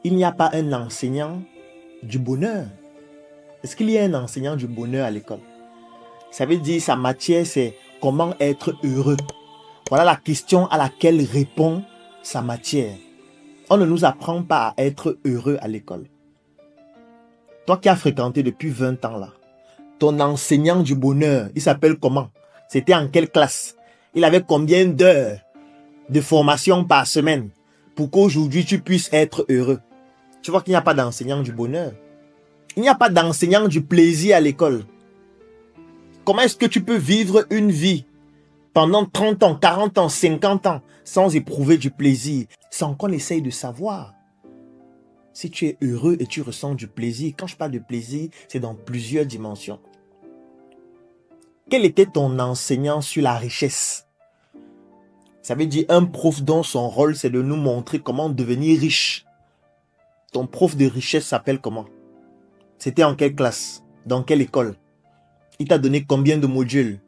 Il n'y a pas un enseignant du bonheur. Est-ce qu'il y a un enseignant du bonheur à l'école? Ça veut dire sa matière, c'est comment être heureux. Voilà la question à laquelle répond sa matière. On ne nous apprend pas à être heureux à l'école. Toi qui as fréquenté depuis 20 ans là, ton enseignant du bonheur, il s'appelle comment? C'était en quelle classe? Il avait combien d'heures de formation par semaine pour qu'aujourd'hui tu puisses être heureux? Tu vois qu'il n'y a pas d'enseignant du bonheur. Il n'y a pas d'enseignant du plaisir à l'école. Comment est-ce que tu peux vivre une vie pendant 30 ans, 40 ans, 50 ans sans éprouver du plaisir, sans qu'on essaye de savoir si tu es heureux et tu ressens du plaisir? Quand je parle de plaisir, c'est dans plusieurs dimensions. Quel était ton enseignant sur la richesse? Ça veut dire un prof dont son rôle, c'est de nous montrer comment devenir riche. Ton prof de richesse s'appelle comment? C'était en quelle classe? Dans quelle école? Il t'a donné combien de modules?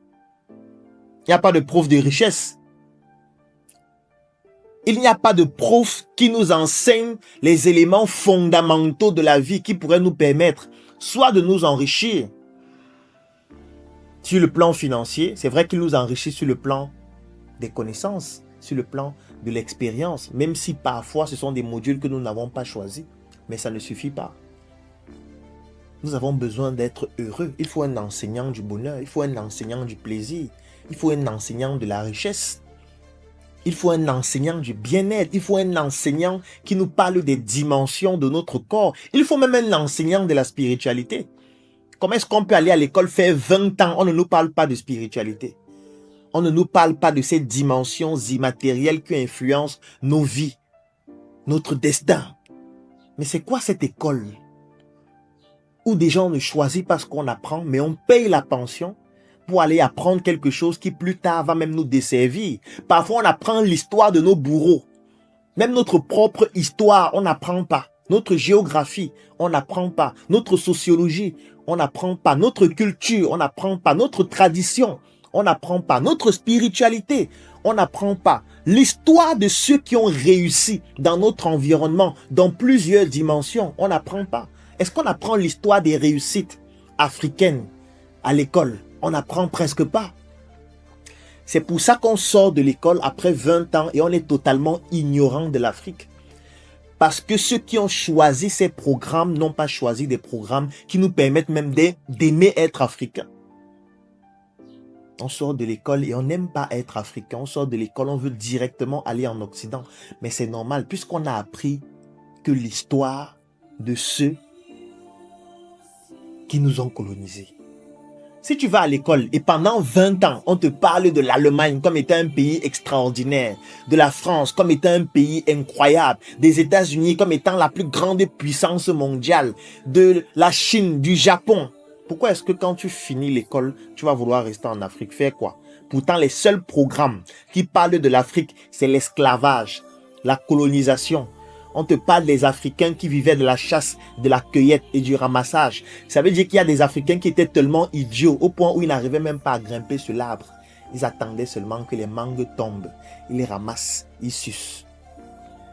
Il n'y a pas de prof de richesse. Il n'y a pas de prof qui nous enseigne les éléments fondamentaux de la vie qui pourraient nous permettre soit de nous enrichir sur le plan financier. C'est vrai qu'il nous enrichit sur le plan des connaissances, sur le plan de l'expérience, même si parfois ce sont des modules que nous n'avons pas choisis. Mais ça ne suffit pas. Nous avons besoin d'être heureux. Il faut un enseignant du bonheur, il faut un enseignant du plaisir, il faut un enseignant de la richesse, il faut un enseignant du bien-être, il faut un enseignant qui nous parle des dimensions de notre corps, il faut même un enseignant de la spiritualité. Comment est-ce qu'on peut aller à l'école faire 20 ans, on ne nous parle pas de spiritualité? On ne nous parle pas de ces dimensions immatérielles qui influencent nos vies, notre destin. Mais c'est quoi cette école où des gens ne choisissent pas ce qu'on apprend, mais on paye la pension pour aller apprendre quelque chose qui plus tard va même nous desservir? Parfois, on apprend l'histoire de nos bourreaux. Même notre propre histoire, on n'apprend pas. Notre géographie, on n'apprend pas. Notre sociologie, on n'apprend pas. Notre culture, on n'apprend pas. Notre tradition, on n'apprend pas. Notre spiritualité, on n'apprend pas. L'histoire de ceux qui ont réussi dans notre environnement, dans plusieurs dimensions, on n'apprend pas. Est-ce qu'on apprend l'histoire des réussites africaines à l'école? On n'apprend presque pas. C'est pour ça qu'on sort de l'école après 20 ans et on est totalement ignorant de l'Afrique. Parce que ceux qui ont choisi ces programmes n'ont pas choisi des programmes qui nous permettent même d'aimer être africains. On sort de l'école et on n'aime pas être africain. On sort de l'école, on veut directement aller en Occident. Mais c'est normal puisqu'on a appris que l'histoire de ceux qui nous ont colonisés. Si tu vas à l'école et pendant 20 ans, on te parle de l'Allemagne comme étant un pays extraordinaire, de la France comme étant un pays incroyable, des États-Unis comme étant la plus grande puissance mondiale, de la Chine, du Japon, pourquoi est-ce que quand tu finis l'école, tu vas vouloir rester en Afrique? Faire quoi? Pourtant, les seuls programmes qui parlent de l'Afrique, c'est l'esclavage, la colonisation. On te parle des Africains qui vivaient de la chasse, de la cueillette et du ramassage. Ça veut dire qu'il y a des Africains qui étaient tellement idiots au point où ils n'arrivaient même pas à grimper sur l'arbre. Ils attendaient seulement que les mangues tombent. Ils les ramassent, ils sucent.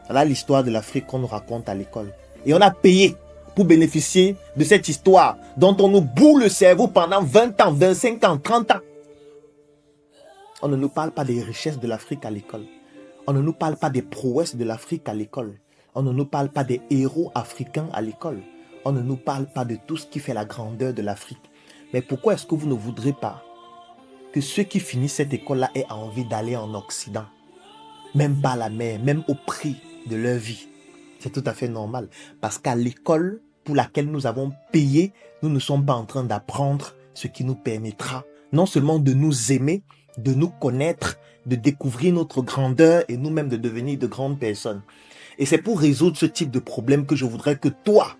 Voilà l'histoire de l'Afrique qu'on nous raconte à l'école. Et on a payé pour bénéficier de cette histoire dont on nous bourre le cerveau pendant 20 ans, 25 ans, 30 ans. On ne nous parle pas des richesses de l'Afrique à l'école. On ne nous parle pas des prouesses de l'Afrique à l'école. On ne nous parle pas des héros africains à l'école. On ne nous parle pas de tout ce qui fait la grandeur de l'Afrique. Mais pourquoi est-ce que vous ne voudrez pas que ceux qui finissent cette école-là aient envie d'aller en Occident? Même par la mer, même au prix de leur vie. C'est tout à fait normal. Parce qu'à l'école pour laquelle nous avons payé, nous ne sommes pas en train d'apprendre ce qui nous permettra non seulement de nous aimer, de nous connaître, de découvrir notre grandeur et nous-mêmes de devenir de grandes personnes. Et c'est pour résoudre ce type de problème que je voudrais que toi,